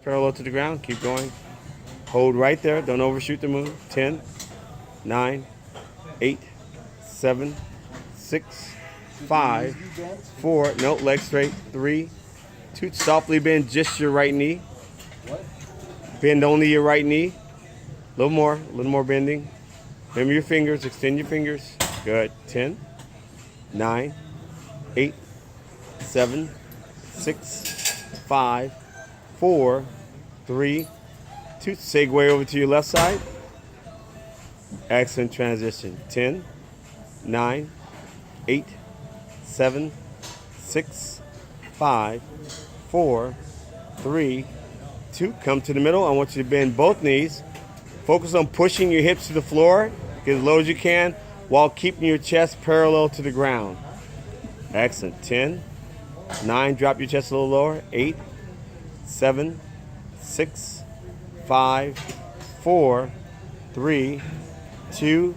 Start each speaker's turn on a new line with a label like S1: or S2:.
S1: parallel to the ground. Keep going. Hold right there. Don't overshoot the moon. 10, 9, 8, 7, 6, 5, 4. No, leg straight. 3, 2. Softly bend just your right knee. Bend only your right knee. A little more bending. Remember your fingers. Extend your fingers. Good. 10, 9, 8, 7, 6, 5, 4, 3, 2. Segue over to your left side. Excellent transition. 10, 9, 8, 7, 6, 5, 4, 3, 2. Come to the middle. I want you to bend both knees. Focus on pushing your hips to the floor. Get as low as you can while keeping your chest parallel to the ground. Excellent. 10, 9. Drop your chest a little lower. 8, 7, 6, 5, 4, 3, 2,